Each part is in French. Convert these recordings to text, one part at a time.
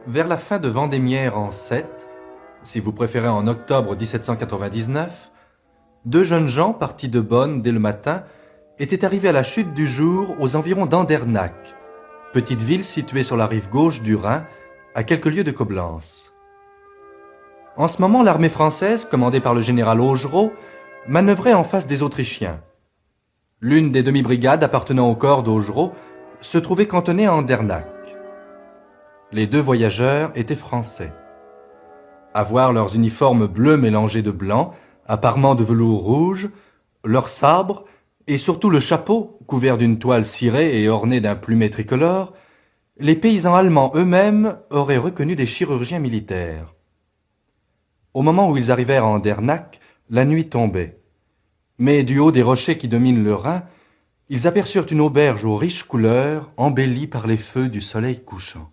Vers la fin de Vendémiaire en 7, si vous préférez en octobre 1799, deux jeunes gens partis de Bonn dès le matin étaient arrivés à la chute du jour aux environs d'Andernach, petite ville située sur la rive gauche du Rhin, à quelques lieues de Coblence. En ce moment, l'armée française, commandée par le général Augereau, manœuvrait en face des Autrichiens. L'une des demi-brigades appartenant au corps d'Augereau se trouvait cantonnée à Andernach. Les deux voyageurs étaient français. À voir leurs uniformes bleus mélangés de blanc, à parements de velours rouge, leurs sabres et surtout le chapeau couvert d'une toile cirée et orné d'un plumet tricolore, les paysans allemands eux-mêmes auraient reconnu des chirurgiens militaires. Au moment où ils arrivèrent à Andernach, la nuit tombait. Mais du haut des rochers qui dominent le Rhin, ils aperçurent une auberge aux riches couleurs, embellie par les feux du soleil couchant.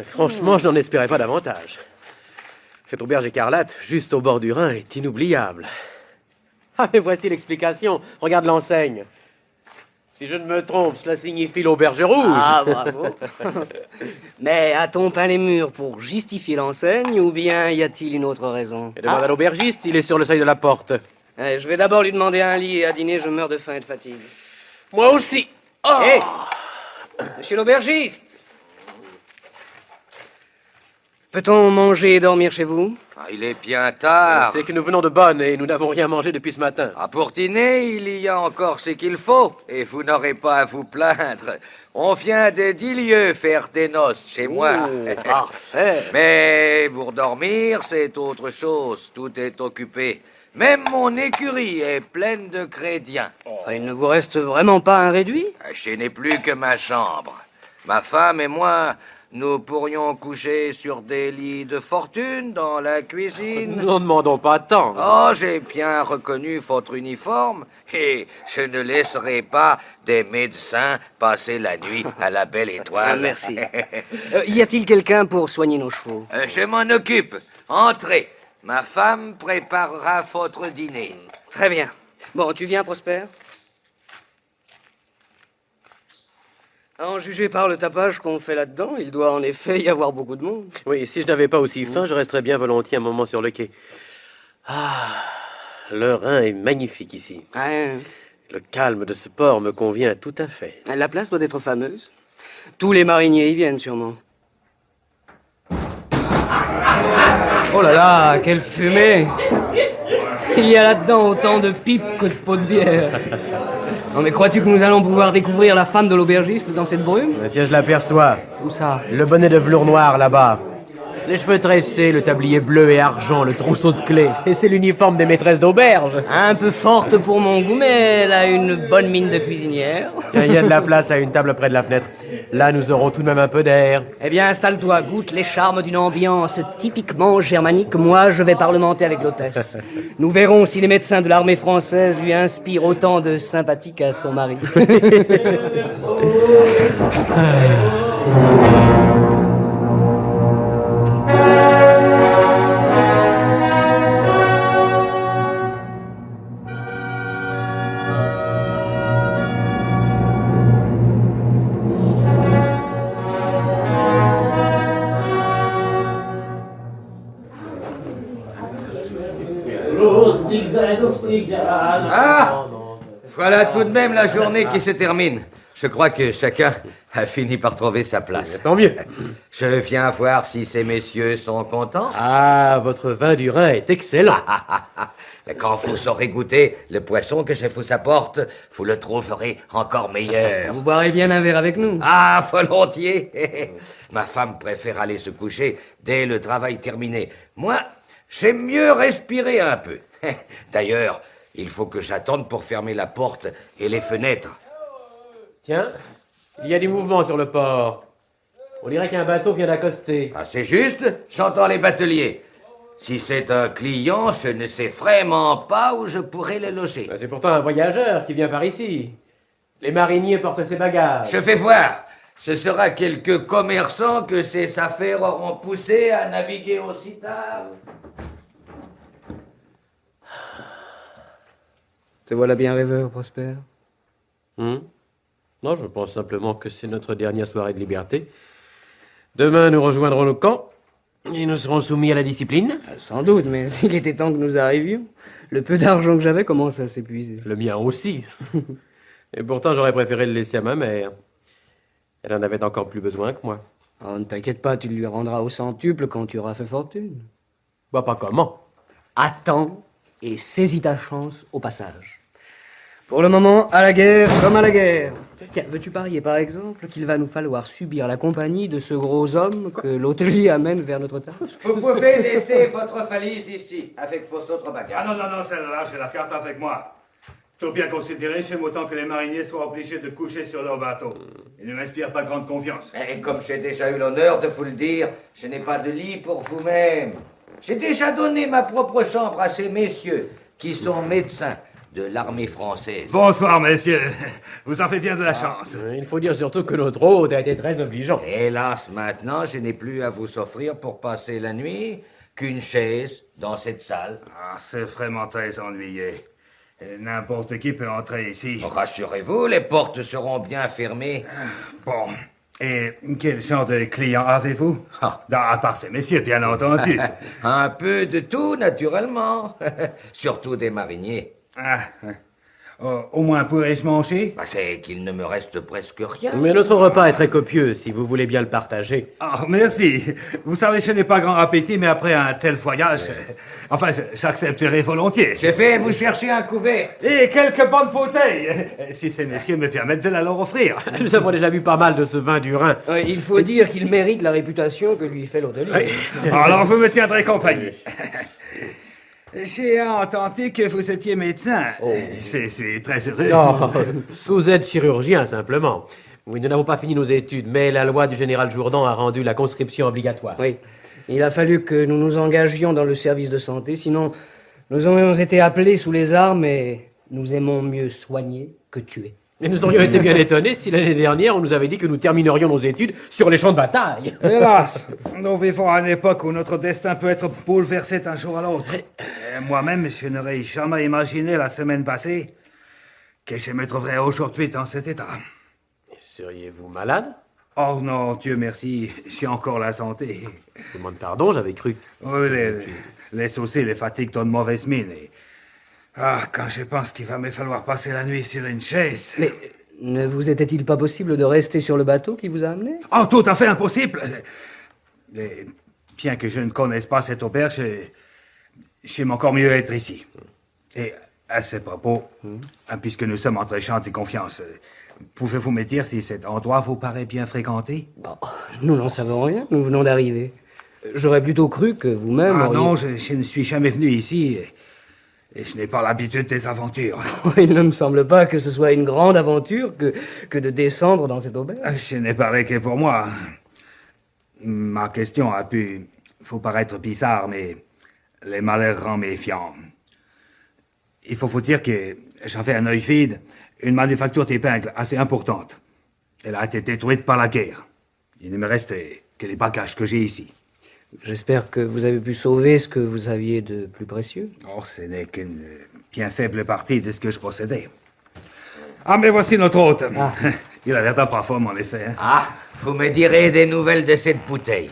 Franchement, je n'en espérais pas davantage. Cette auberge écarlate, juste au bord du Rhin, est inoubliable. Ah, mais voici l'explication. Regarde l'enseigne. Si je ne me trompe, cela signifie l'auberge rouge. Ah, bravo. Mais a-t-on peint les murs pour justifier l'enseigne ou bien y a-t-il une autre raison? Et demande à l'aubergiste, il est sur le seuil de la porte. Je vais d'abord lui demander un lit et à dîner, je meurs de faim et de fatigue. Moi aussi. Oh Hé Monsieur l'aubergiste, peut-on manger et dormir chez vous? Il est bien tard. C'est que nous venons de Bonn et nous n'avons rien mangé depuis ce matin. Pour dîner, il y a encore ce qu'il faut, et vous n'aurez pas à vous plaindre. On vient de 10 lieues faire des noces chez moi. Parfait. Mais pour dormir, c'est autre chose. Tout est occupé. Même mon écurie est pleine de crédiens. Il ne vous reste vraiment pas un réduit? Je n'ai plus que ma chambre. Ma femme et moi, nous pourrions coucher sur des lits de fortune dans la cuisine. Nous n'en demandons pas tant. Oh, j'ai bien reconnu votre uniforme et je ne laisserai pas des médecins passer la nuit à la belle étoile. Merci. Y a-t-il quelqu'un pour soigner nos chevaux? Je m'en occupe. Entrez. Ma femme préparera votre dîner. Très bien. Bon, tu viens, Prosper? À en juger par le tapage qu'on fait là-dedans, il doit en effet y avoir beaucoup de monde. Oui, si je n'avais pas aussi faim, je resterais bien volontiers un moment sur le quai. Ah, le Rhin est magnifique ici. Le calme de ce port me convient tout à fait. La place doit être fameuse. Tous les mariniers y viennent sûrement. Oh là là, quelle fumée! Il y a là-dedans autant de pipes que de pots de bière. Non mais crois-tu que nous allons pouvoir découvrir la femme de l'aubergiste dans cette brume? Tiens, je l'aperçois. Où ça? Le bonnet de velours noir là-bas. Les cheveux tressés, le tablier bleu et argent, le trousseau de clés. Et c'est l'uniforme des maîtresses d'auberge. Un peu forte pour mon goût, mais elle a une bonne mine de cuisinière. Tiens, il y a de la place à une table près de la fenêtre. Là, nous aurons tout de même un peu d'air. Eh bien, installe-toi, goûte les charmes d'une ambiance typiquement germanique. Moi, je vais parlementer avec l'hôtesse. Nous verrons si les médecins de l'armée française lui inspirent autant de sympathie qu'à son mari. Voilà tout de même la journée qui se termine. Je crois que chacun a fini par trouver sa place. Tant mieux. Je viens voir si ces messieurs sont contents. Ah, votre vin du Rhin est excellent. Quand vous saurez goûter le poisson que je vous apporte, vous le trouverez encore meilleur. Vous boirez bien un verre avec nous. Ah, volontiers. Ma femme préfère aller se coucher dès le travail terminé. Moi, j'aime mieux respirer un peu. D'ailleurs, il faut que j'attende pour fermer la porte et les fenêtres. Tiens, il y a du mouvement sur le port. On dirait qu'un bateau vient d'accoster. Ah, c'est juste, j'entends les bateliers. Si c'est un client, je ne sais vraiment pas où je pourrais le loger. C'est pourtant un voyageur qui vient par ici. Les mariniers portent ses bagages. Je vais voir. Ce sera quelques commerçants que ces affaires auront poussé à naviguer aussi tard. Te voilà bien rêveur, Prosper. Non, je pense simplement que c'est notre dernière soirée de liberté. Demain, nous rejoindrons nos camps et nous serons soumis à la discipline. Sans doute, mais il était temps que nous arrivions. Le peu d'argent que j'avais commence à s'épuiser. Le mien aussi. Et pourtant, j'aurais préféré le laisser à ma mère. Elle en avait encore plus besoin que moi. Oh, ne t'inquiète pas, tu le lui rendras au centuple quand tu auras fait fortune. Bah, pas comment. Attends et saisis ta chance au passage. Pour le moment, à la guerre comme à la guerre. Tiens, veux-tu parier par exemple qu'il va nous falloir subir la compagnie de ce gros homme que l'hôtelier amène vers notre table? Vous pouvez laisser votre valise ici, avec vos autres bagages. Ah non, celle-là, j'ai la carte avec moi. Tout bien considéré, j'aime autant que les mariniers soient obligés de coucher sur leur bateau. Ils ne m'inspirent pas grande confiance. Et comme j'ai déjà eu l'honneur de vous le dire, je n'ai pas de lit pour vous-même. J'ai déjà donné ma propre chambre à ces messieurs qui sont médecins de l'armée française. Bonsoir, messieurs. Vous en faites bien de la chance. Il faut dire surtout que notre hôte a été très obligeant. Hélas, maintenant, je n'ai plus à vous offrir pour passer la nuit qu'une chaise dans cette salle. Ah, c'est vraiment très ennuyé. N'importe qui peut entrer ici. Rassurez-vous, les portes seront bien fermées. Bon. Et quel genre de clients avez-vous? Ah. À part ces messieurs, bien entendu. Un peu de tout, naturellement. Surtout des mariniers. Ah, au moins pourrais-je manger? Bah, c'est qu'il ne me reste presque rien. Mais notre repas est très copieux, si vous voulez bien le partager. Ah, merci. Vous savez, je n'ai pas grand appétit, mais après un tel voyage, enfin, j'accepterai volontiers. Je vais vous chercher un couvert. Et quelques bonnes bouteilles, si ces messieurs me permettent de la leur offrir. Nous avons déjà bu pas mal de ce vin du Rhin. Il faut dire qu'il mérite la réputation que lui fait l'hôtelier. Alors, vous me tiendrez compagnie. J'ai entendu que vous étiez médecin. Je suis très heureux. Non, sous-aide chirurgien, simplement. Oui, nous n'avons pas fini nos études, mais la loi du général Jourdan a rendu la conscription obligatoire. Oui, il a fallu que nous nous engagions dans le service de santé, sinon nous aurions été appelés sous les armes et nous aimons mieux soigner que tuer. Et nous aurions été bien étonnés si l'année dernière on nous avait dit que nous terminerions nos études sur les champs de bataille. Hélas, nous vivons à une époque où notre destin peut être bouleversé d'un jour à l'autre. Et moi-même, je n'aurais jamais imaginé la semaine passée que je me trouverais aujourd'hui dans cet état. Seriez-vous malade? Oh non, Dieu merci, j'ai encore la santé. Je vous demande pardon, j'avais cru. Oui, les soucis, les fatigues donnent mauvaise mine. Ah, quand je pense qu'il va me falloir passer la nuit sur une chaise. Mais ne vous était-il pas possible de rester sur le bateau qui vous a amené? Oh, tout à fait impossible. Mais, bien que je ne connaisse pas cette auberge, j'aime encore mieux être ici. Et à ce propos, puisque nous sommes entre gens de confiance, pouvez-vous me dire si cet endroit vous paraît bien fréquenté? Bon, nous n'en savons rien, nous venons d'arriver. J'aurais plutôt cru que vous-même Ah auriez... non, je ne suis jamais venu ici. Et je n'ai pas l'habitude des aventures. Il ne me semble pas que ce soit une grande aventure que de descendre dans cette auberge. Je n'ai parlé que pour moi. Ma question a pu vous paraître bizarre, mais les malheurs rendent méfiant. Il faut vous dire que j'avais un œil vide, une manufacture d'épingles assez importante. Elle a été détruite par la guerre. Il ne me reste que les bagages que j'ai ici. J'espère que vous avez pu sauver ce que vous aviez de plus précieux. Oh, ce n'est qu'une bien faible partie de ce que je possédais. Ah, mais voici notre hôte. Ah. Il a l'air d'un pas forme, en effet. Hein. Ah, vous me direz des nouvelles de cette bouteille.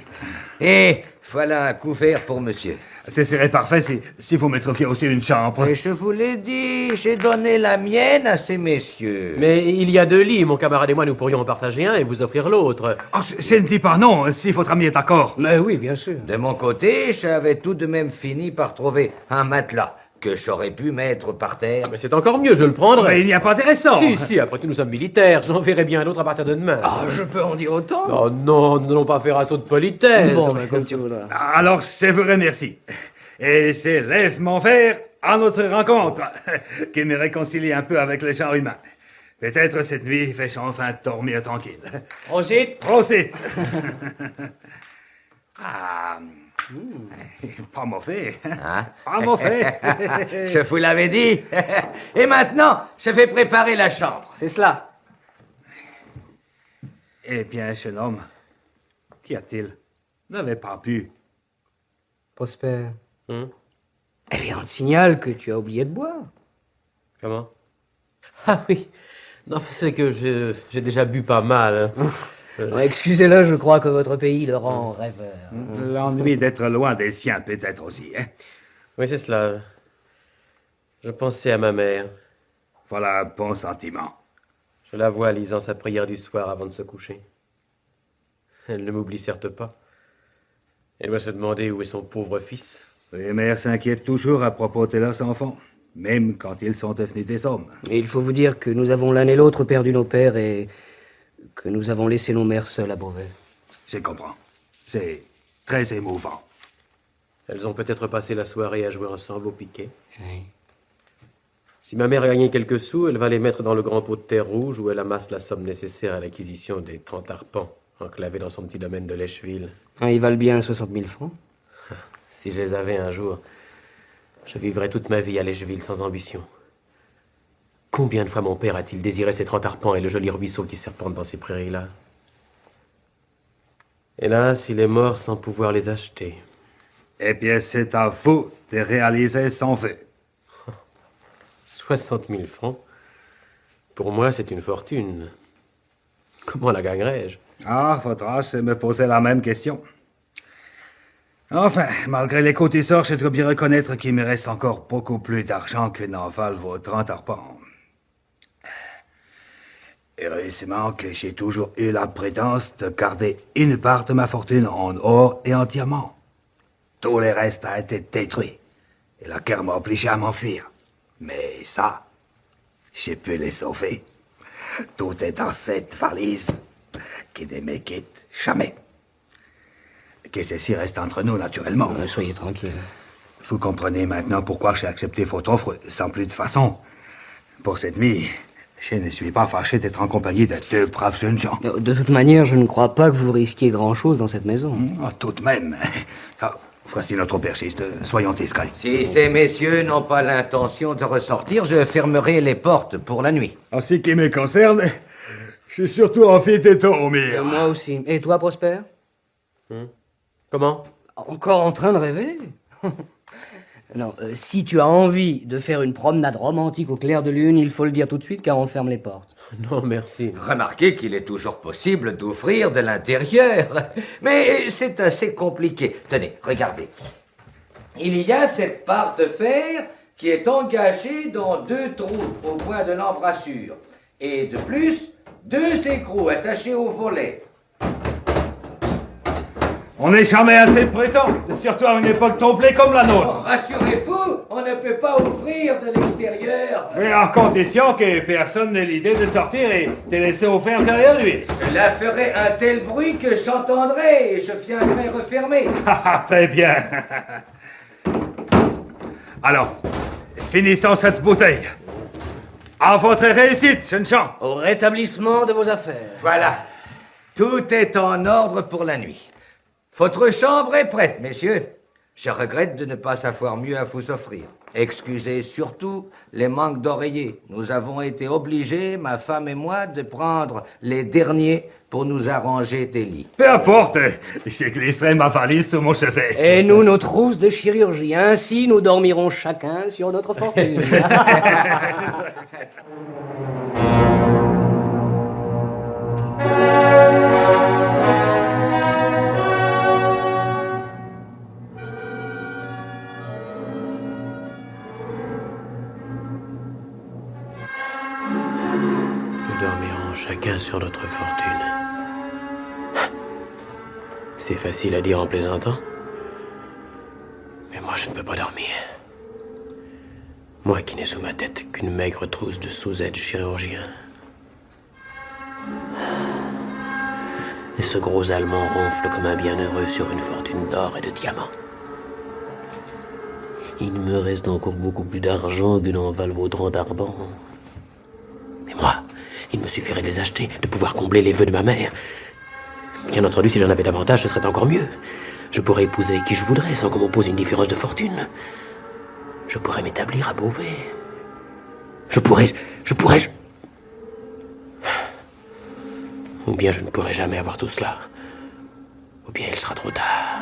Et voilà un couvert pour monsieur. Ce serait parfait si vous me trouviez aussi une chambre. Et je vous l'ai dit, j'ai donné la mienne à ces messieurs. Mais il y a 2 lits, mon camarade et moi nous pourrions en partager un et vous offrir l'autre. Oh, je ne dis pas non, si votre ami est d'accord. Mais oui, bien sûr. De mon côté, j'avais tout de même fini par trouver un matelas que j'aurais pu mettre par terre. Mais c'est encore mieux, je le prendrai. Mais il n'y a pas de raison. Si, après tout nous sommes militaires, j'en verrai bien un autre à partir de demain. Ah, je peux en dire autant. Oh non, nous n'allons pas faire assaut de politesse. Bon, ben, comme tu voudras. Alors, je vous remercie. Et j'élève mon verre à notre rencontre, qui me réconcilie un peu avec les gens humains. Peut-être cette nuit vais-je enfin dormir tranquille. Prosit. Prosit. Ah, pas mauvais. Hein? Pas mauvais. Je vous l'avais dit. Et maintenant, je vais préparer la chambre. C'est cela. Eh bien, jeune homme, qu'y a-t-il? Vous n'avez pas bu. Prosper. Eh bien, on te signale que tu as oublié de boire. Comment? Ah oui. Non, c'est que j'ai déjà bu pas mal. Hein. Excusez-le, je crois que votre pays le rend rêveur. L'ennui d'être loin des siens, peut-être aussi, hein. Oui, c'est cela. Je pensais à ma mère. Voilà un bon sentiment. Je la vois lisant sa prière du soir avant de se coucher. Elle ne m'oublie certes pas. Elle doit se demander où est son pauvre fils. Les mères s'inquiètent toujours à propos de leurs enfants, même quand ils sont devenus des hommes. Et il faut vous dire que nous avons l'un et l'autre perdu nos pères et que nous avons laissé nos mères seules à Beauvais. Je comprends. C'est très émouvant. Elles ont peut-être passé la soirée à jouer ensemble au piquet. Oui. Si ma mère a gagné quelques sous, elle va les mettre dans le grand pot de terre rouge où elle amasse la somme nécessaire à l'acquisition des 30 arpents enclavés dans son petit domaine de Lècheville. Ah, ils valent bien 60 000 francs. Si je les avais un jour, je vivrais toute ma vie à Lècheville sans ambition. Combien de fois mon père a-t-il désiré ces 30 arpents et le joli ruisseau qui serpente dans ces prairies-là? Hélas, il est mort sans pouvoir les acheter. Eh bien, c'est à vous de réaliser son vœu. 60 000 francs? Pour moi, c'est une fortune. Comment la gagnerais-je? Ah, votre âge, c'est me poser la même question. Enfin, malgré les coups du sort, je dois bien reconnaître qu'il me reste encore beaucoup plus d'argent que n'en valent vos 30 arpents. Heureusement que j'ai toujours eu la prudence de garder une part de ma fortune en or et en diamants. Tout le reste a été détruit. Et la guerre m'a obligé à m'enfuir. Mais ça, j'ai pu les sauver. Tout est dans cette valise qui ne me quitte jamais. Que ceci reste entre nous, naturellement. Soyez tranquille. Vous comprenez maintenant pourquoi j'ai accepté votre offre sans plus de façon. Pour cette nuit, je ne suis pas fâché d'être en compagnie de deux braves jeunes gens. De toute manière, je ne crois pas que vous risquiez grand-chose dans cette maison. Tout de même. Ah, voici notre aubergiste. Soyons discrets. Si ces messieurs n'ont pas l'intention de ressortir, je fermerai les portes pour la nuit. En ce qui me concerne, je suis surtout envie de dormir. Moi aussi. Et toi, Prosper? Comment? Encore en train de rêver? Non, si tu as envie de faire une promenade romantique au clair de lune, il faut le dire tout de suite car on ferme les portes. Non, merci. Remarquez qu'il est toujours possible d'ouvrir de l'intérieur. Mais c'est assez compliqué. Tenez, regardez. Il y a cette part de fer qui est engagée dans 2 trous au point de l'embrasure. Et de plus, 2 écrous attachés au volet. On n'est jamais assez prudent, surtout à une époque troublée comme la nôtre. Rassurez-vous, on ne peut pas ouvrir de l'extérieur. Mais à condition que personne n'ait l'idée de sortir et de laisser ouvert derrière lui. Cela ferait un tel bruit que j'entendrais et je viendrais refermer. Très bien. Alors, finissons cette bouteille. À votre réussite, jeunes gens. Au rétablissement de vos affaires. Voilà. Tout est en ordre pour la nuit. Votre chambre est prête, messieurs. Je regrette de ne pas savoir mieux à vous offrir. Excusez surtout les manques d'oreillers. Nous avons été obligés, ma femme et moi, de prendre les derniers pour nous arranger des lits. Peu importe, je glisserai ma valise sous mon chevet. Et nous, nos trousses de chirurgie. Ainsi, nous dormirons chacun sur notre fortune. Nous dormirons chacun sur notre fortune. C'est facile à dire en plaisantant. Mais moi, je ne peux pas dormir. Moi qui n'ai sous ma tête qu'une maigre trousse de sous-aides chirurgiens. Et ce gros Allemand ronfle comme un bienheureux sur une fortune d'or et de diamants. Il me reste encore beaucoup plus d'argent que n'en valent vos 30 arpents. Mais moi, il me suffirait de les acheter, de pouvoir combler les vœux de ma mère. Bien entendu, si j'en avais davantage, ce serait encore mieux. Je pourrais épouser qui je voudrais sans qu'on m'oppose une différence de fortune. Je pourrais m'établir à Beauvais. Je pourrais... Ou bien je ne pourrai jamais avoir tout cela. Ou bien il sera trop tard.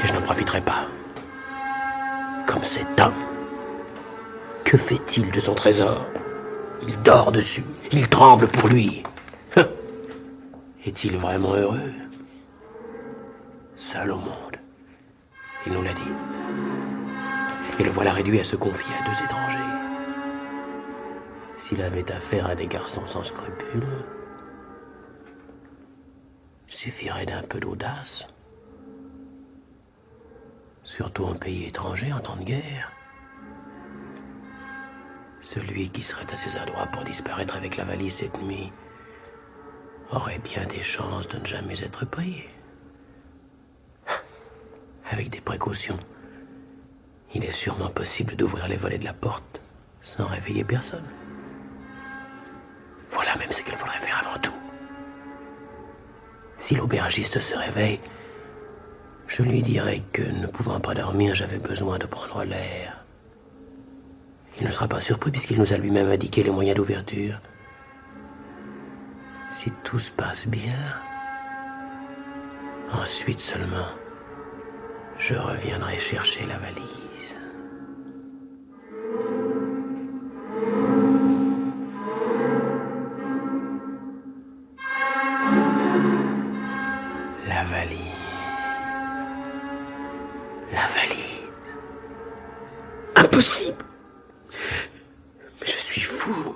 Et je n'en profiterai pas. Comme cet homme. Que fait-il de son trésor? Il dort dessus, il tremble pour lui. Est-il vraiment heureux? Seul au monde. Il nous l'a dit. Et le voilà réduit à se confier à deux étrangers. S'il avait affaire à des garçons sans scrupules, il suffirait d'un peu d'audace. Surtout en pays étranger, en temps de guerre. Celui qui serait assez adroit pour disparaître avec la valise cette nuit aurait bien des chances de ne jamais être pris. Avec des précautions, il est sûrement possible d'ouvrir les volets de la porte sans réveiller personne. Voilà même ce qu'il faudrait faire avant tout. Si l'aubergiste se réveille, je lui dirai que, ne pouvant pas dormir, j'avais besoin de prendre l'air. Il ne sera pas surpris puisqu'il nous a lui-même indiqué les moyens d'ouverture. Si tout se passe bien, ensuite seulement, je reviendrai chercher la valise. La valise. La valise. Impossible. Mais je suis fou.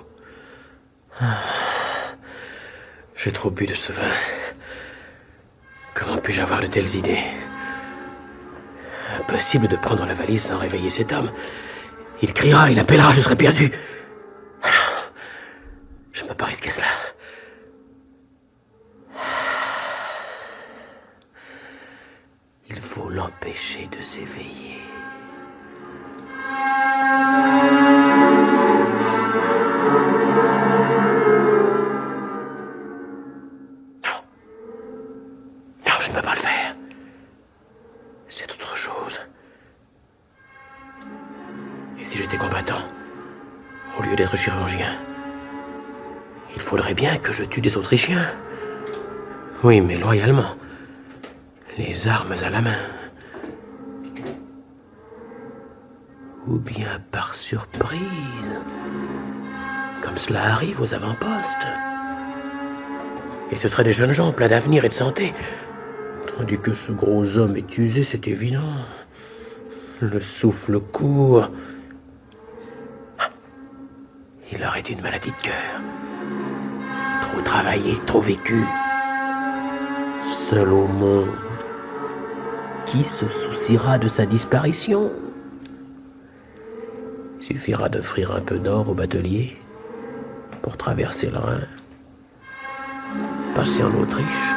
J'ai trop bu de ce vin. Comment puis-je avoir de telles idées? Impossible de prendre la valise sans réveiller cet homme. Il criera, il appellera, je serai perdu. Alors, je ne peux pas risquer cela. Il faut l'empêcher de s'éveiller. Non, je ne peux pas le faire. C'est autre chose. Et si j'étais combattant, au lieu d'être chirurgien, il faudrait bien que je tue des Autrichiens. Oui, mais loyalement. Les armes à la main. Ou bien par surprise. Comme cela arrive aux avant-postes. Et ce seraient des jeunes gens pleins d'avenir et de santé. Tandis que ce gros homme est usé, c'est évident. Le souffle court. Il aurait une maladie de cœur. Trop travaillé, trop vécu. Seul au monde. Qui se souciera de sa disparition? Il suffira d'offrir un peu d'or au batelier pour traverser le Rhin, passer en Autriche.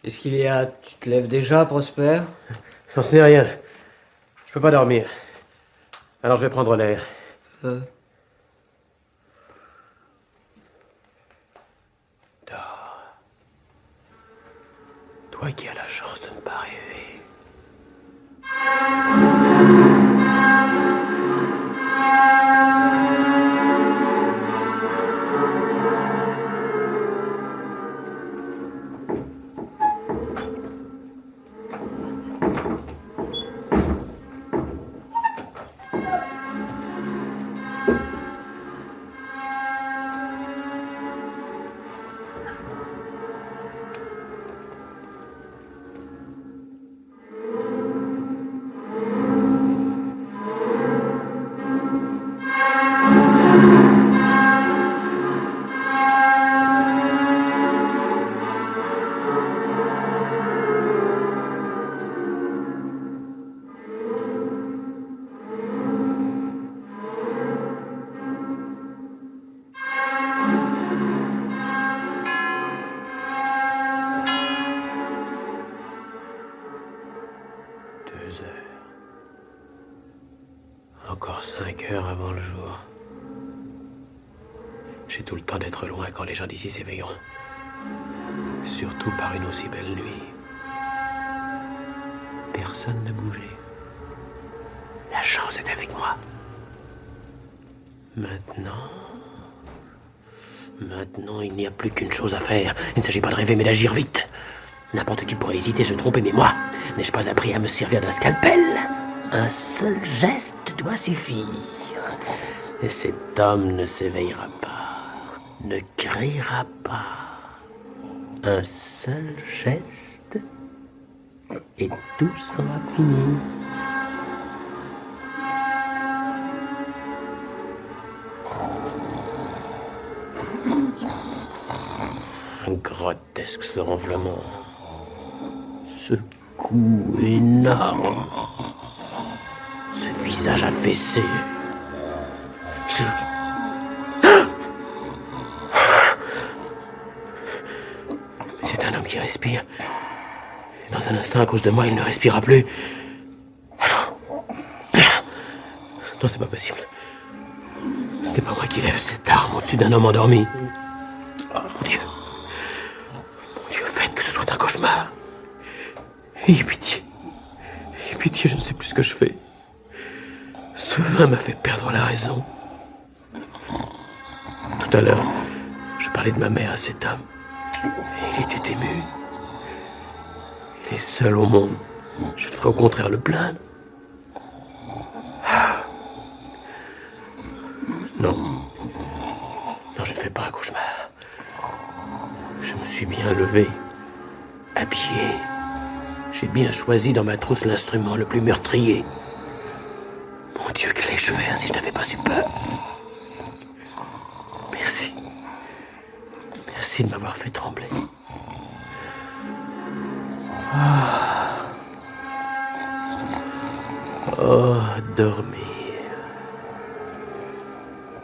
Qu'est-ce qu'il y a? Tu te lèves déjà, Prosper? J'en sais rien. Je peux pas dormir. Alors je vais prendre l'air. Dors. Toi qui as la chance de ne pas rêver. Encore 5 heures avant le jour. J'ai tout le temps d'être loin quand les gens d'ici s'éveilleront. Surtout par une aussi belle nuit. Personne n'a bougé. La chance est avec moi. Maintenant, il n'y a plus qu'une chose à faire. Il ne s'agit pas de rêver, mais d'agir vite. N'importe qui pourrait hésiter, se tromper, mais moi, n'ai-je pas appris à me servir d'un scalpel? Un seul geste doit suffire. Et cet homme ne s'éveillera pas, ne criera pas. Un seul geste, et tout sera fini. Un grotesque s'enflammant. Ce cou énorme. Ce visage affaissé. Mais c'est un homme qui respire. Et dans un instant, à cause de moi, il ne respirera plus. Non, c'est pas possible. C'était pas moi qui lève cette arme au-dessus d'un homme endormi. Oh, mon Dieu. Mon Dieu, faites que ce soit un cauchemar. Ayez pitié. Ayez pitié, je ne sais plus ce que je fais. Ce vin m'a fait perdre la raison. Tout à l'heure, je parlais de ma mère à cet homme. Et il était ému. Il est seul au monde. Je devrais au contraire le plaindre. Non. Non, je ne fais pas un cauchemar. Je me suis bien levé, habillé. J'ai bien choisi dans ma trousse l'instrument le plus meurtrier. Mon Dieu, qu'allais-je faire si je n'avais pas eu peur? Merci. Merci de m'avoir fait trembler. Oh, dormir.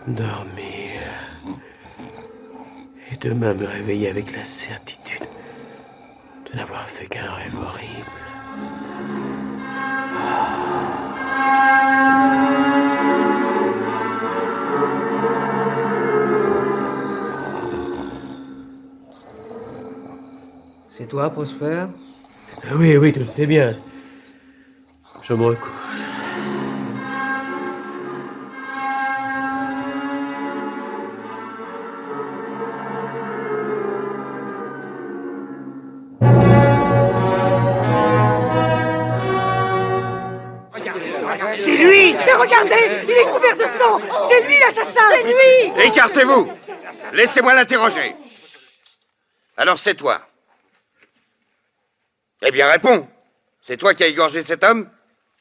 Dormir. Et demain me réveiller avec la certitude de n'avoir fait qu'un rêve horrible. C'est toi, Prosper? Oui, oui, tu le sais bien. Je me recouche. C'est lui! Mais regardez! Il est couvert de sang! C'est lui l'assassin! C'est lui! Écartez-vous! Laissez-moi l'interroger. Alors c'est toi. Eh bien, réponds. C'est toi qui as égorgé cet homme?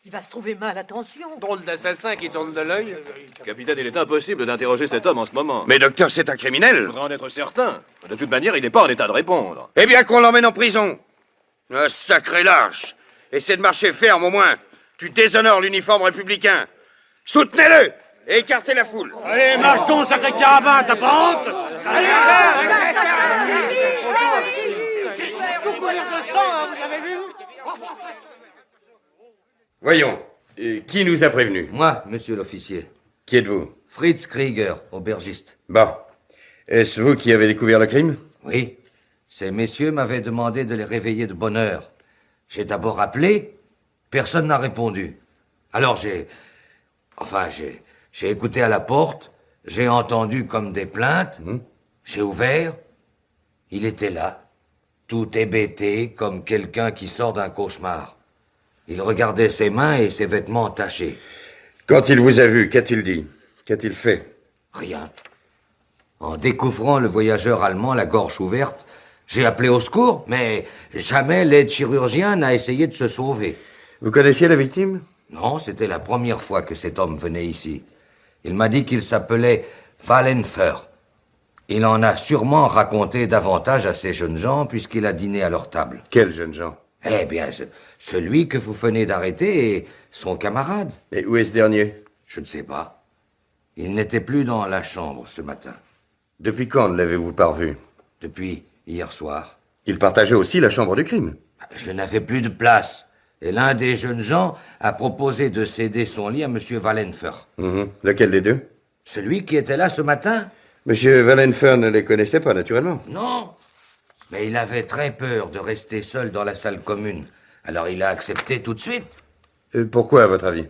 Il va se trouver mal, attention! Drôle d'assassin qui tourne de l'œil. Capitaine, il est impossible d'interroger cet homme en ce moment. Mais docteur, c'est un criminel. Il faudra en être certain. De toute manière, il n'est pas en état de répondre. Eh bien, qu'on l'emmène en prison. Un sacré lâche. Essaie de marcher ferme, au moins. Tu déshonores l'uniforme républicain. Soutenez-le et écartez la foule. Allez, marche donc, sacré carabin, t'as pas honte? Voyons, qui nous a prévenus? Moi, monsieur l'officier. Qui êtes-vous? Fritz Krieger, aubergiste. Bon. Est-ce vous qui avez découvert le crime? Oui. Ces messieurs m'avaient demandé de les réveiller de bonne heure. J'ai d'abord appelé. Personne n'a répondu. Alors j'ai écouté à la porte. J'ai entendu comme des plaintes. J'ai ouvert. Il était là, tout hébété, comme quelqu'un qui sort d'un cauchemar. Il regardait ses mains et ses vêtements tachés. Quand il vous a vu, qu'a-t-il dit? Qu'a-t-il fait? Rien. En découvrant le voyageur allemand la gorge ouverte, j'ai appelé au secours, mais jamais l'aide chirurgien n'a essayé de se sauver. Vous connaissiez la victime? Non, c'était la première fois que cet homme venait ici. Il m'a dit qu'il s'appelait Wallenfer. Il en a sûrement raconté davantage à ces jeunes gens puisqu'il a dîné à leur table. Quels jeunes gens? Eh bien, celui que vous venez d'arrêter et son camarade. Et où est ce dernier? Je ne sais pas. Il n'était plus dans la chambre ce matin. Depuis quand ne l'avez-vous pas revu? Depuis hier soir. Il partageait aussi la chambre du crime. Je n'avais plus de place. Et l'un des jeunes gens a proposé de céder son lit à M. Wallenfer. Lequel des deux? Celui qui était là ce matin? Monsieur Wallenfer ne les connaissait pas, naturellement. Non. Mais il avait très peur de rester seul dans la salle commune. Alors il a accepté tout de suite. Pourquoi, à votre avis?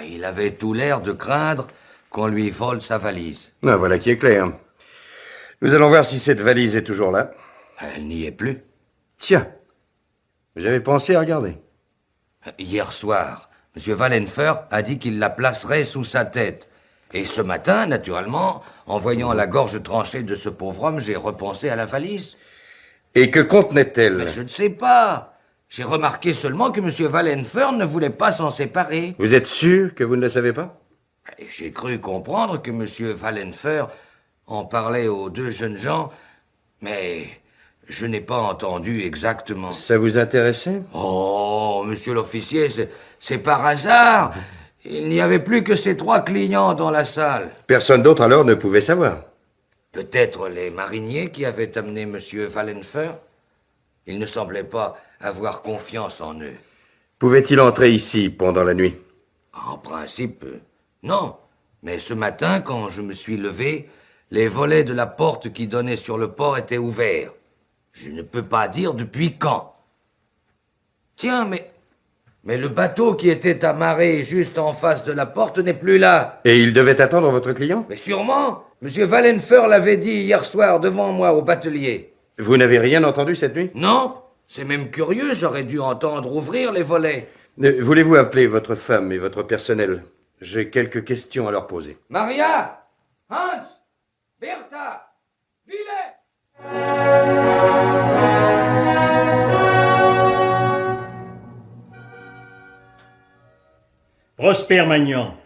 Il avait tout l'air de craindre qu'on lui vole sa valise. Ah, voilà qui est clair. Nous allons voir si cette valise est toujours là. Elle n'y est plus. Tiens, Vous avez pensé à regarder? Hier soir, M. Wallenfer a dit qu'il la placerait sous sa tête. Et ce matin, naturellement, en voyant la gorge tranchée de ce pauvre homme, j'ai repensé à la valise. Et que contenait-elle? Mais je ne sais pas. J'ai remarqué seulement que M. Wallenfer ne voulait pas s'en séparer. Vous êtes sûr que vous ne le savez pas? Et j'ai cru comprendre que M. Wallenfer en parlait aux deux jeunes gens, mais je n'ai pas entendu exactement. Ça vous intéressait? Oh, monsieur l'officier, c'est par hasard. Il n'y avait plus que ces 3 clients dans la salle. Personne d'autre alors ne pouvait savoir. Peut-être les mariniers qui avaient amené M. Wallenfer. Il ne semblait pas avoir confiance en eux. Pouvait-il entrer ici pendant la nuit? En principe, non. Mais ce matin, quand je me suis levé, les volets de la porte qui donnait sur le port étaient ouverts. Je ne peux pas dire depuis quand. Tiens, mais le bateau qui était amarré juste en face de la porte n'est plus là. Et il devait attendre votre client? Mais sûrement. M. Wallenfer l'avait dit hier soir devant moi au batelier. Vous n'avez rien entendu cette nuit? Non, c'est même curieux, j'aurais dû entendre ouvrir les volets. Voulez-vous appeler votre femme et votre personnel? J'ai quelques questions à leur poser. Maria, Hans, Bertha, Villet. Prosper Magnan,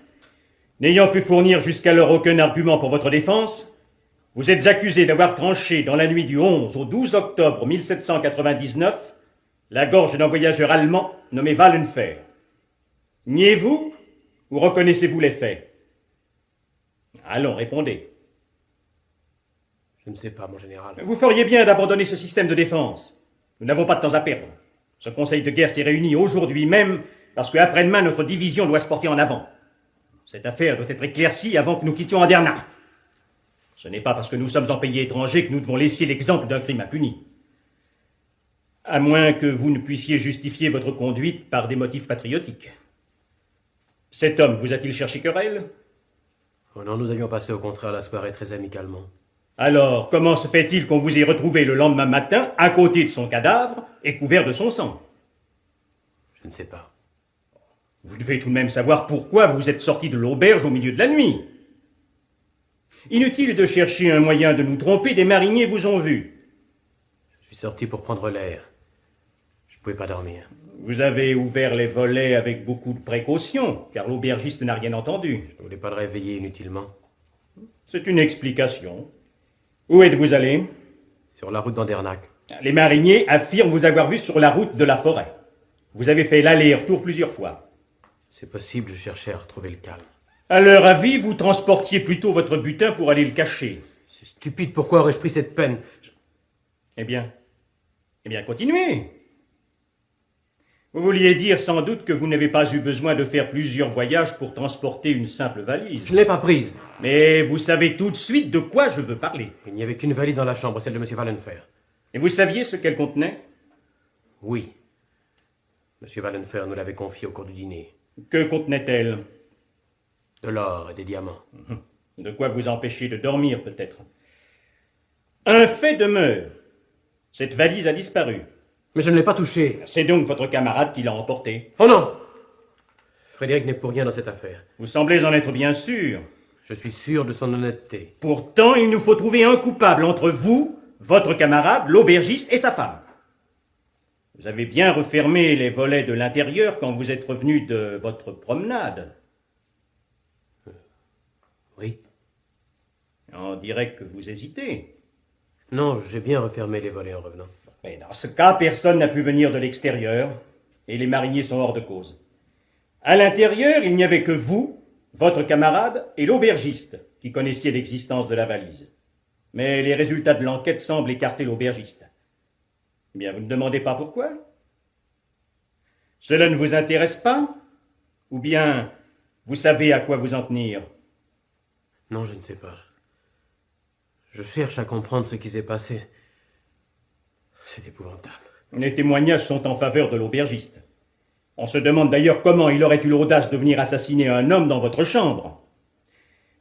n'ayant pu fournir jusqu'alors aucun argument pour votre défense, vous êtes accusé d'avoir tranché dans la nuit du 11 au 12 octobre 1799 la gorge d'un voyageur allemand nommé Wallenfer. Niez-vous ou reconnaissez-vous les faits? Allons, répondez. Je ne sais pas, mon général. Vous feriez bien d'abandonner ce système de défense. Nous n'avons pas de temps à perdre. Ce conseil de guerre s'est réuni aujourd'hui même parce qu'après-demain, notre division doit se porter en avant. Cette affaire doit être éclaircie avant que nous quittions Andernach. Ce n'est pas parce que nous sommes en pays étranger que nous devons laisser l'exemple d'un crime impuni. À moins que vous ne puissiez justifier votre conduite par des motifs patriotiques. Cet homme vous a-t-il cherché querelle? Oh non, nous avions passé au contraire la soirée très amicalement. Alors, comment se fait-il qu'on vous ait retrouvé le lendemain matin à côté de son cadavre et couvert de son sang? Je ne sais pas. Vous devez tout de même savoir pourquoi vous êtes sorti de l'auberge au milieu de la nuit. Inutile de chercher un moyen de nous tromper, des mariniers vous ont vus. Je suis sorti pour prendre l'air. Je ne pouvais pas dormir. Vous avez ouvert les volets avec beaucoup de précaution, car l'aubergiste n'a rien entendu. Je ne voulais pas le réveiller inutilement. C'est une explication. Où êtes-vous allé? Sur la route d'Andernach. Les mariniers affirment vous avoir vu sur la route de la forêt. Vous avez fait l'aller-retour plusieurs fois. C'est possible, je cherchais à retrouver le calme. À leur avis, vous transportiez plutôt votre butin pour aller le cacher. C'est stupide, pourquoi aurais-je pris cette peine? Eh bien, continuez. Vous vouliez dire sans doute que vous n'avez pas eu besoin de faire plusieurs voyages pour transporter une simple valise. Je ne l'ai pas prise. Mais vous savez tout de suite de quoi je veux parler. Il n'y avait qu'une valise dans la chambre, celle de M. Wallenfer. Et vous saviez ce qu'elle contenait? Oui. M. Wallenfer nous l'avait confiée au cours du dîner. Que contenait-elle? De l'or et des diamants. De quoi vous empêcher de dormir, peut-être. Un fait demeure. Cette valise a disparu. Mais je ne l'ai pas touchée. C'est donc votre camarade qui l'a emportée. Oh non! Frédéric n'est pour rien dans cette affaire. Vous semblez en être bien sûr. Je suis sûr de son honnêteté. Pourtant, il nous faut trouver un coupable entre vous, votre camarade, l'aubergiste et sa femme. Vous avez bien refermé les volets de l'intérieur quand vous êtes revenu de votre promenade. Oui. On dirait que vous hésitez. Non, j'ai bien refermé les volets en revenant. Mais dans ce cas, personne n'a pu venir de l'extérieur, et les mariniers sont hors de cause. À l'intérieur, il n'y avait que vous, votre camarade et l'aubergiste qui connaissiez l'existence de la valise. Mais les résultats de l'enquête semblent écarter l'aubergiste. Eh bien, vous ne demandez pas pourquoi? Cela ne vous intéresse pas? Ou bien, vous savez à quoi vous en tenir? Non, je ne sais pas. Je cherche à comprendre ce qui s'est passé. C'est épouvantable. Les témoignages sont en faveur de l'aubergiste. On se demande d'ailleurs comment il aurait eu l'audace de venir assassiner un homme dans votre chambre.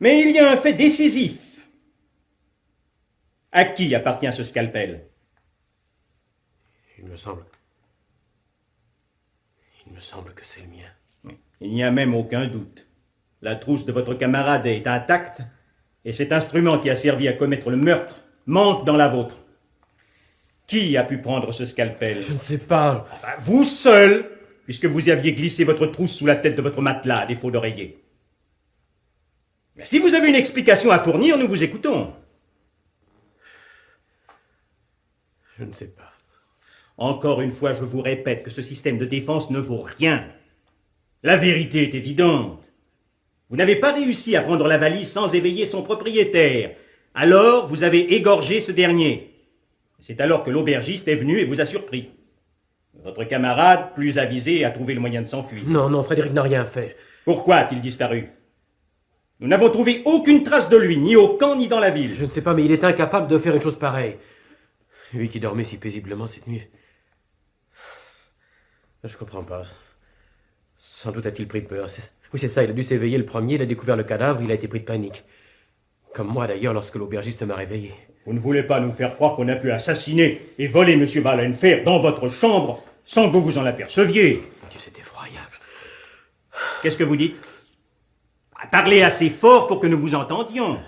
Mais il y a un fait décisif. À qui appartient ce scalpel? Il me semble Il me semble que c'est le mien. Il n'y a même aucun doute. La trousse de votre camarade est intacte, et cet instrument qui a servi à commettre le meurtre manque dans la vôtre. Qui a pu prendre ce scalpel? Je ne sais pas. Enfin, vous seul, puisque vous aviez glissé votre trousse sous la tête de votre matelas, à défaut d'oreiller. Mais si vous avez une explication à fournir, nous vous écoutons. Je ne sais pas. Encore une fois, je vous répète que ce système de défense ne vaut rien. La vérité est évidente. Vous n'avez pas réussi à prendre la valise sans éveiller son propriétaire. Alors, vous avez égorgé ce dernier. C'est alors que l'aubergiste est venu et vous a surpris. Votre camarade, plus avisé, a trouvé le moyen de s'enfuir. Non, Frédéric n'a rien fait. Pourquoi a-t-il disparu? Nous n'avons trouvé aucune trace de lui, ni au camp, ni dans la ville. Je ne sais pas, mais il est incapable de faire une chose pareille. Lui qui dormait si paisiblement cette nuit. Je comprends pas. Sans doute a-t-il pris peur. Oui, c'est ça, il a dû s'éveiller le premier, il a découvert le cadavre, il a été pris de panique. Comme moi d'ailleurs lorsque l'aubergiste m'a réveillé. Vous ne voulez pas nous faire croire qu'on a pu assassiner et voler M. Wallenfer dans votre chambre sans que vous vous en aperceviez. Mon Dieu, c'est effroyable. Qu'est-ce que vous dites? Parlez assez fort pour que nous vous entendions.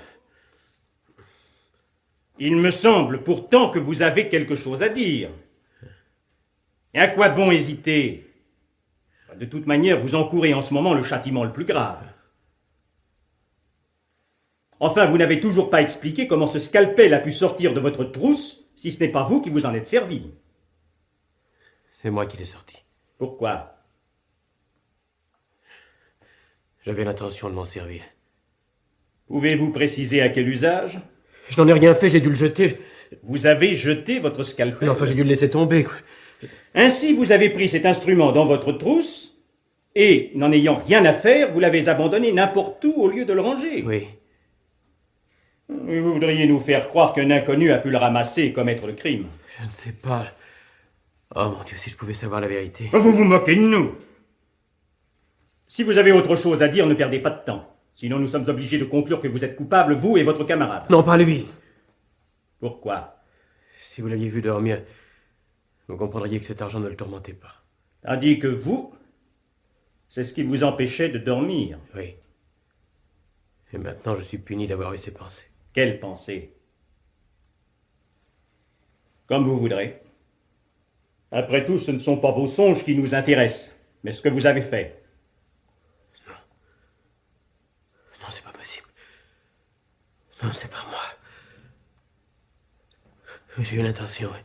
Il me semble pourtant que vous avez quelque chose à dire. Et à quoi bon hésiter? De toute manière, vous encourez en ce moment le châtiment le plus grave. Enfin, vous n'avez toujours pas expliqué comment ce scalpel a pu sortir de votre trousse si ce n'est pas vous qui vous en êtes servi. C'est moi qui l'ai sorti. Pourquoi? J'avais l'intention de m'en servir. Pouvez-vous préciser à quel usage? Je n'en ai rien fait, j'ai dû le jeter. Vous avez jeté votre scalpel? Mais enfin, j'ai dû le laisser tomber, quoi. Ainsi, vous avez pris cet instrument dans votre trousse, et, n'en ayant rien à faire, vous l'avez abandonné n'importe où au lieu de le ranger. Oui. Vous voudriez nous faire croire qu'un inconnu a pu le ramasser et commettre le crime. Je ne sais pas. Oh mon Dieu, si je pouvais savoir la vérité. Vous vous moquez de nous. Si vous avez autre chose à dire, ne perdez pas de temps. Sinon, nous sommes obligés de conclure que vous êtes coupable, vous et votre camarade. Non, pas lui. Pourquoi? Si vous l'aviez vu dormir, vous comprendriez que cet argent ne le tourmentait pas. Tandis que vous, c'est ce qui vous empêchait de dormir. Oui. Et maintenant, je suis puni d'avoir eu ces pensées. Quelles pensées? Comme vous voudrez. Après tout, ce ne sont pas vos songes qui nous intéressent, mais ce que vous avez fait. Non, c'est pas possible. Non, c'est pas moi. J'ai eu l'intention, oui.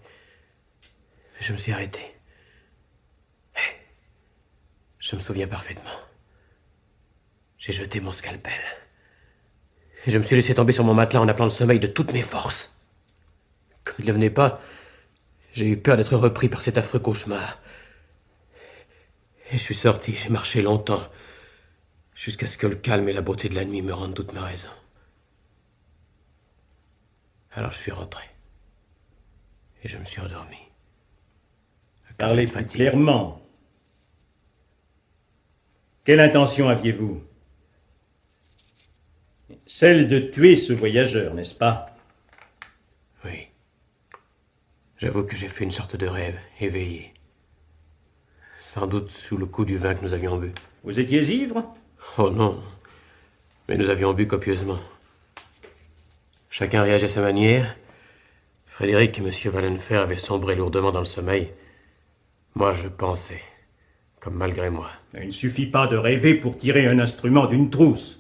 Mais je me suis arrêté. Je me souviens parfaitement. J'ai jeté mon scalpel. Et je me suis laissé tomber sur mon matelas en appelant le sommeil de toutes mes forces. Comme il ne venait pas, j'ai eu peur d'être repris par cet affreux cauchemar. Et je suis sorti, j'ai marché longtemps, jusqu'à ce que le calme et la beauté de la nuit me rendent toute ma raison. Alors je suis rentré. Et je me suis endormi. Parlez plus clairement. Quelle intention aviez-vous? Celle de tuer ce voyageur, n'est-ce pas? Oui. J'avoue que j'ai fait une sorte de rêve, éveillé. Sans doute sous le coup du vin que nous avions bu. Vous étiez ivre? Oh non. Mais nous avions bu copieusement. Chacun réagit à sa manière. Frédéric et M. Wallenfer avaient sombré lourdement dans le sommeil. Moi, je pensais. Comme malgré moi. Il ne suffit pas de rêver pour tirer un instrument d'une trousse.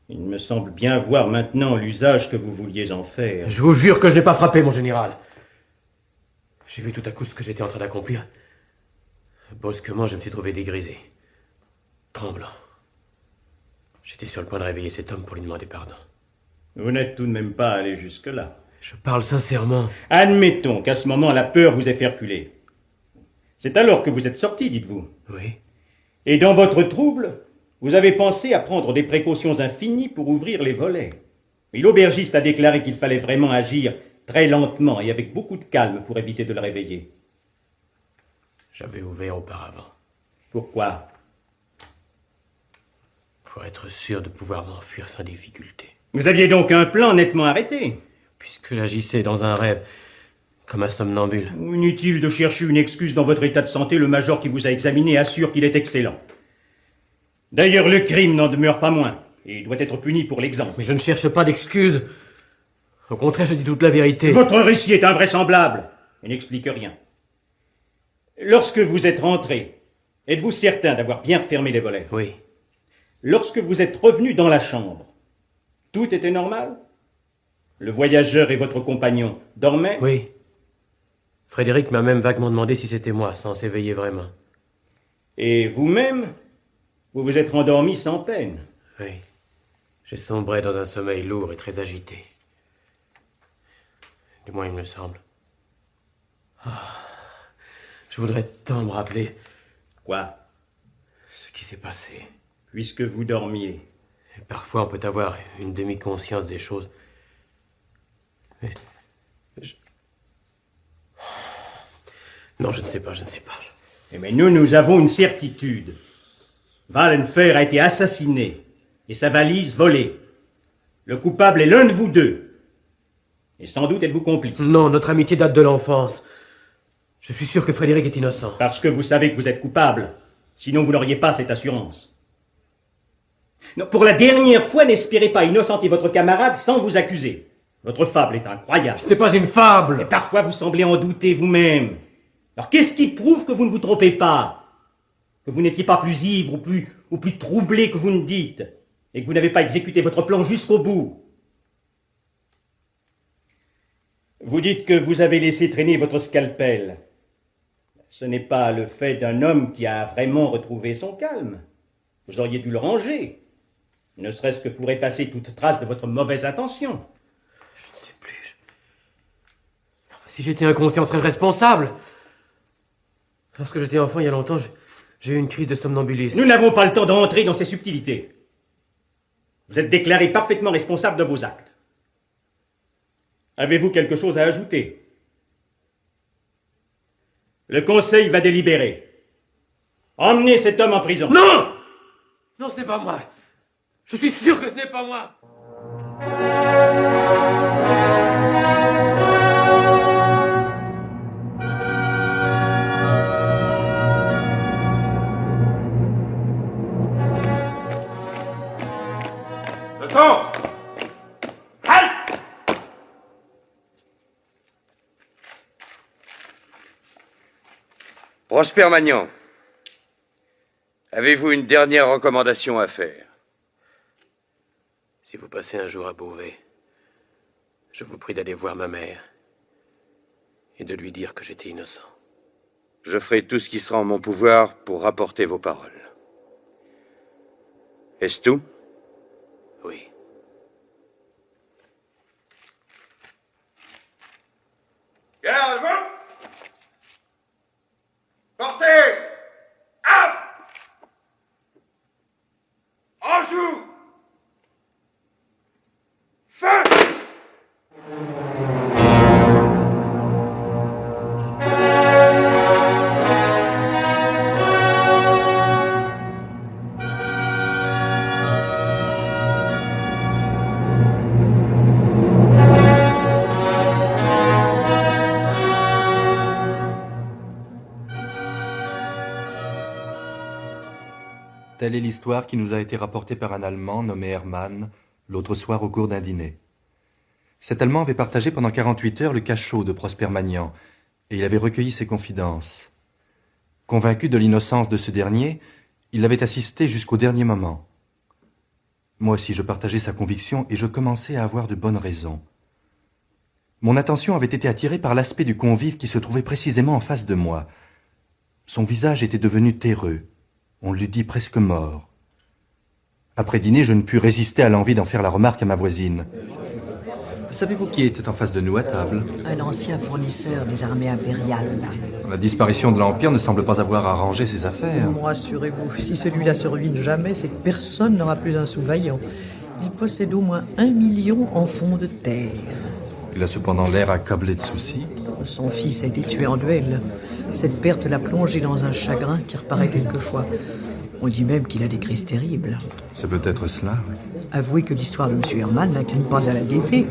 Il me semble bien voir maintenant l'usage que vous vouliez en faire. Je vous jure que je n'ai pas frappé, mon général. J'ai vu tout à coup ce que j'étais en train d'accomplir. Brusquement, je me suis trouvé dégrisé. Tremblant. J'étais sur le point de réveiller cet homme pour lui demander pardon. Vous n'êtes tout de même pas allé jusque-là. Je parle sincèrement. Admettons qu'à ce moment, la peur vous ait fait reculer. C'est alors que vous êtes sorti, dites-vous. Oui. Et dans votre trouble, vous avez pensé à prendre des précautions infinies pour ouvrir les volets. Et l'aubergiste a déclaré qu'il fallait vraiment agir très lentement et avec beaucoup de calme pour éviter de le réveiller. J'avais ouvert auparavant. Pourquoi? Pour être sûr de pouvoir m'enfuir sans difficulté. Vous aviez donc un plan nettement arrêté. Puisque j'agissais dans un rêve, Comme un somnambule. Inutile de chercher une excuse dans votre état de santé, le major qui vous a examiné assure qu'il est excellent. D'ailleurs, le crime n'en demeure pas moins, et doit être puni pour l'exemple. Mais je ne cherche pas d'excuses. Au contraire, je dis toute la vérité. Votre récit est invraisemblable et n'explique rien. Lorsque vous êtes rentré, êtes-vous certain d'avoir bien fermé les volets? Oui. Lorsque vous êtes revenu dans la chambre, tout était normal? Le voyageur et votre compagnon dormaient? Oui. Frédéric m'a même vaguement demandé si c'était moi, sans s'éveiller vraiment. Et vous-même, vous vous êtes rendormi sans peine? Oui. J'ai sombré dans un sommeil lourd et très agité. Du moins, il me semble. Je voudrais tant me rappeler Quoi? ce qui s'est passé. Puisque vous dormiez. Et parfois, on peut avoir une demi-conscience des choses. Mais... Non, je ne sais pas. Mais nous avons une certitude. Wallenfer a été assassiné et sa valise volée. Le coupable est l'un de vous deux. Et sans doute êtes-vous complice. Non, notre amitié date de l'enfance. Je suis sûr que Frédéric est innocent. Parce que vous savez que vous êtes coupable. Sinon, vous n'auriez pas cette assurance. Non, pour la dernière fois, n'espérez pas innocenter votre camarade sans vous accuser. Votre fable est incroyable. Ce n'est pas une fable. Mais parfois, vous semblez en douter vous-même. Alors, qu'est-ce qui prouve que vous ne vous trompez pas? Que vous n'étiez pas plus ivre ou plus troublé que vous ne dites, et que vous n'avez pas exécuté votre plan jusqu'au bout? Vous dites que vous avez laissé traîner votre scalpel. Ce n'est pas le fait d'un homme qui a vraiment retrouvé son calme. Vous auriez dû le ranger, ne serait-ce que pour effacer toute trace de votre mauvaise intention. Je ne sais plus. Si j'étais inconscient, je serais responsable. Lorsque j'étais enfant, il y a longtemps, j'ai eu une crise de somnambulisme. Nous n'avons pas le temps d'entrer dans ces subtilités. Vous êtes déclaré parfaitement responsable de vos actes. Avez-vous quelque chose à ajouter? Le Conseil va délibérer. Emmenez cet homme en prison. Non! Non, ce n'est pas moi. Je suis sûr que ce n'est pas moi. Le temps! Halte! Prosper Magnan, avez-vous une dernière recommandation à faire? Si vous passez un jour à Beauvais, je vous prie d'aller voir ma mère et de lui dire que j'étais innocent. Je ferai tout ce qui sera en mon pouvoir pour rapporter vos paroles. Est-ce tout? Oui. Garde-vous! Portez! Hop! En joue! Feu! Telle est l'histoire qui nous a été rapportée par un Allemand nommé Hermann, l'autre soir au cours d'un dîner. Cet Allemand avait partagé pendant 48 heures le cachot de Prosper Magnan, et il avait recueilli ses confidences. Convaincu de l'innocence de ce dernier, il l'avait assisté jusqu'au dernier moment. Moi aussi, je partageais sa conviction et je commençais à avoir de bonnes raisons. Mon attention avait été attirée par l'aspect du convive qui se trouvait précisément en face de moi. Son visage était devenu terreux. On l'eût dit presque mort. Après dîner, je ne pus résister à l'envie d'en faire la remarque à ma voisine. Savez-vous qui était en face de nous à table? Un ancien fournisseur des armées impériales. La disparition de l'Empire ne semble pas avoir arrangé ses affaires. Rassurez-vous, si celui-là se ruine jamais, cette personne n'aura plus un sous-vaillant. Il possède au moins 1 million en fonds de terre. Il a cependant l'air accablé de soucis. Son fils a été tué en duel. Cette perte l'a plongé dans un chagrin qui reparaît quelquefois. On dit même qu'il a des crises terribles. C'est peut-être cela, oui. Avouez que l'histoire de M. Hermann n'incline pas à la gaieté.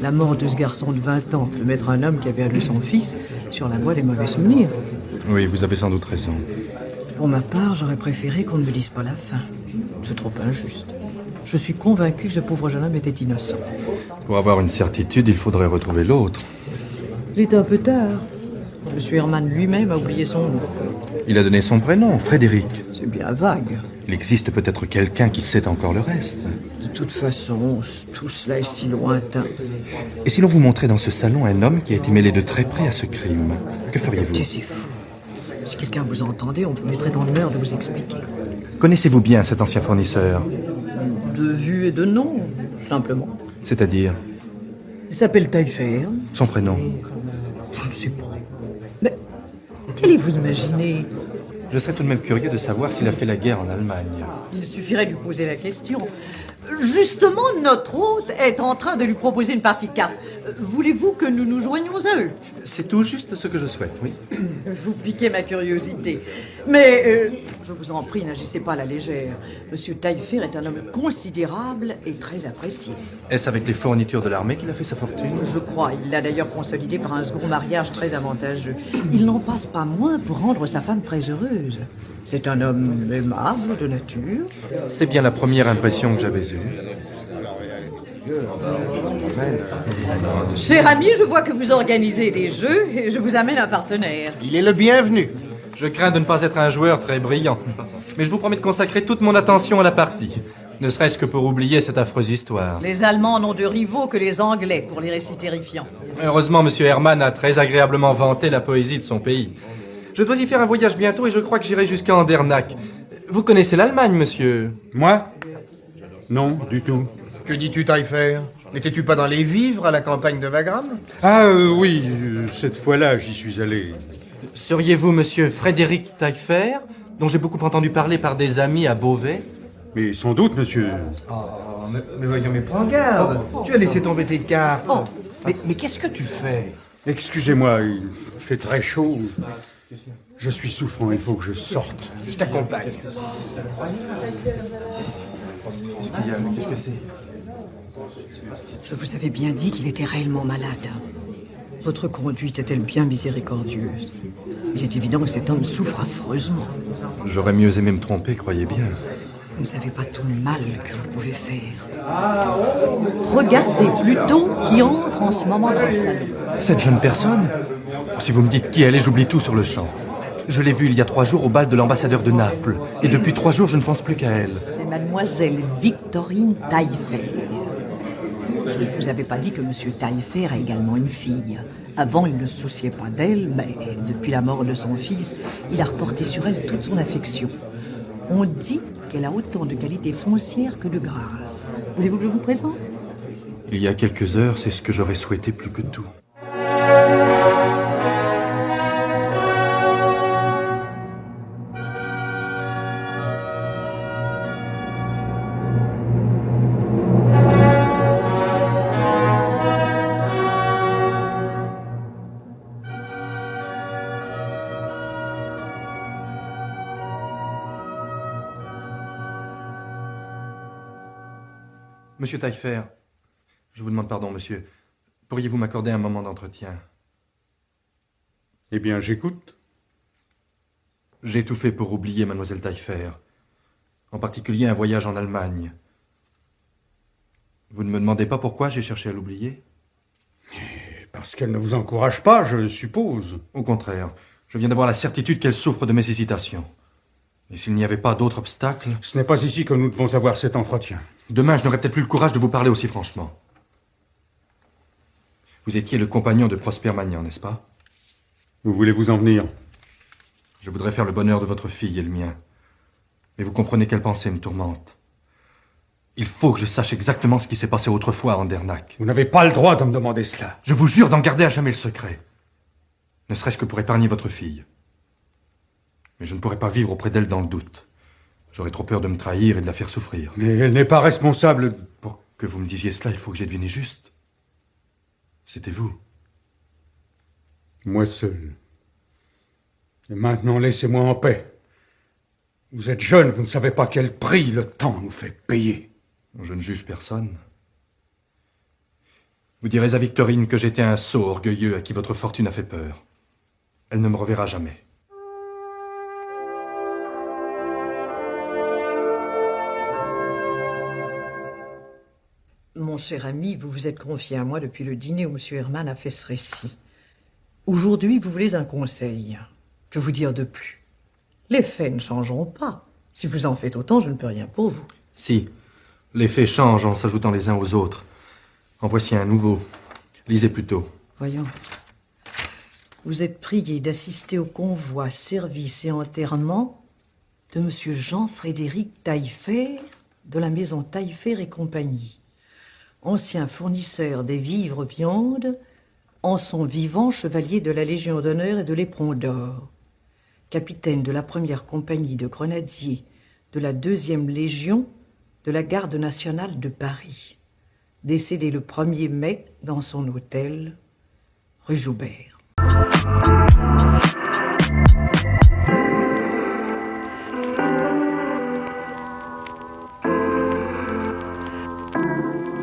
La mort de ce garçon de 20 ans peut mettre un homme qui a perdu son fils sur la voie des mauvais souvenirs. Oui, vous avez sans doute raison. Pour ma part, j'aurais préféré qu'on ne me dise pas la fin. C'est trop injuste. Je suis convaincu que ce pauvre jeune homme était innocent. Pour avoir une certitude, il faudrait retrouver l'autre. Il est un peu tard. Monsieur Herman lui-même a oublié son nom. Il a donné son prénom, Frédéric. C'est bien vague. Il existe peut-être quelqu'un qui sait encore le reste. De toute façon, tout cela est si lointain. Et si l'on vous montrait dans ce salon un homme qui a été mêlé de très près à ce crime, que feriez-vous? C'est fou. Si quelqu'un vous entendait, on vous mettrait en honneur de vous expliquer. Connaissez-vous bien cet ancien fournisseur? De vue et de nom, simplement. C'est-à-dire? Il s'appelle Taillefer. Son prénom? Je ne sais pas. Mais qu'allez-vous imaginer? Je serais tout de même curieux de savoir s'il a fait la guerre en Allemagne. Il suffirait de lui poser la question. Justement, notre hôte est en train de lui proposer une partie de cartes. Voulez-vous que nous nous joignions à eux? C'est tout juste ce que je souhaite, oui. Vous piquez ma curiosité. Mais, je vous en prie, n'agissez pas à la légère. Monsieur Taillefer est un homme considérable et très apprécié. Est-ce avec les fournitures de l'armée qu'il a fait sa fortune? Je crois. Il l'a d'ailleurs consolidé par un second mariage très avantageux. Il n'en passe pas moins pour rendre sa femme très heureuse. C'est un homme aimable de nature. C'est bien la première impression que j'avais eue. Cher ami, je vois que vous organisez des jeux et je vous amène un partenaire. Il est le bienvenu. Je crains de ne pas être un joueur très brillant. Mais je vous promets de consacrer toute mon attention à la partie. Ne serait-ce que pour oublier cette affreuse histoire. Les Allemands n'ont de rivaux que les Anglais pour les récits terrifiants. Heureusement, Monsieur Herman a très agréablement vanté la poésie de son pays. Je dois y faire un voyage bientôt et je crois que j'irai jusqu'à Andernach. Vous connaissez l'Allemagne, monsieur? Moi? Non, du tout. Que dis-tu, Taillefer? N'étais-tu pas dans les vivres à la campagne de Wagram? Ah oui, cette fois-là, j'y suis allé. Seriez-vous monsieur Frédéric Taillefer, dont j'ai beaucoup entendu parler par des amis à Beauvais? Mais sans doute, monsieur. Mais voyons, mais prends garde. Tu as laissé tomber tes cartes. Mais qu'est-ce que tu fais? Excusez-moi, il fait très chaud. Je suis souffrant, il faut que je sorte. Je t'accompagne. Qu'est-ce que c'est? Je vous avais bien dit qu'il était réellement malade. Votre conduite est-elle bien miséricordieuse? Il est évident que cet homme souffre affreusement. J'aurais mieux aimé me tromper, croyez bien. Vous ne savez pas tout le mal que vous pouvez faire. Regardez plutôt qui entre en ce moment dans le salon. Cette jeune personne? Si vous me dites qui elle est, j'oublie tout sur le champ. Je l'ai vue il y a 3 jours au bal de l'ambassadeur de Naples. Et depuis 3 jours, je ne pense plus qu'à elle. C'est mademoiselle Victorine Taillefer. Je ne vous avais pas dit que monsieur Taillefer a également une fille. Avant, il ne se souciait pas d'elle, mais depuis la mort de son fils, il a reporté sur elle toute son affection. On dit qu'elle a autant de qualités foncières que de grâce. Voulez-vous que je vous présente? Il y a quelques heures, c'est ce que j'aurais souhaité plus que tout. Monsieur Taillefer, je vous demande pardon, monsieur. Pourriez-vous m'accorder un moment d'entretien? Eh bien, j'écoute. J'ai tout fait pour oublier mademoiselle Taillefer. En particulier un voyage en Allemagne. Vous ne me demandez pas pourquoi j'ai cherché à l'oublier? Parce qu'elle ne vous encourage pas, je suppose. Au contraire, je viens d'avoir la certitude qu'elle souffre de mes hésitations. Et s'il n'y avait pas d'autre obstacle... Ce n'est pas ici que nous devons avoir cet entretien. Demain, je n'aurais peut-être plus le courage de vous parler aussi franchement. Vous étiez le compagnon de Prosper Magnan, n'est-ce pas? Où voulez-vous en venir? Je voudrais faire le bonheur de votre fille et le mien. Mais vous comprenez quelle pensée me tourmente. Il faut que je sache exactement ce qui s'est passé autrefois à Andernach. Vous n'avez pas le droit de me demander cela. Je vous jure d'en garder à jamais le secret. Ne serait-ce que pour épargner votre fille. Mais je ne pourrais pas vivre auprès d'elle dans le doute. J'aurais trop peur de me trahir et de la faire souffrir. Mais elle n'est pas responsable... Pour que vous me disiez cela, il faut que j'ai deviné juste. C'était vous. Moi seul. Et maintenant, laissez-moi en paix. Vous êtes jeune, vous ne savez pas quel prix le temps nous fait payer. Je ne juge personne. Vous direz à Victorine que j'étais un sot orgueilleux à qui votre fortune a fait peur. Elle ne me reverra jamais. Mon cher ami, vous vous êtes confié à moi depuis le dîner où M. Hermann a fait ce récit. Aujourd'hui, vous voulez un conseil. Que vous dire de plus? Les faits ne changeront pas. Si vous en faites autant, je ne peux rien pour vous. Si, les faits changent en s'ajoutant les uns aux autres. En voici un nouveau. Lisez plutôt. Voyons. Vous êtes prié d'assister au convoi, service et enterrement de M. Jean-Frédéric Taillefer de la maison Taillefer et compagnie, ancien fournisseur des vivres viandes, en son vivant chevalier de la Légion d'honneur et de l'Éperon d'or, capitaine de la première compagnie de grenadiers de la 2e Légion de la Garde nationale de Paris, décédé le 1er mai dans son hôtel, rue Joubert.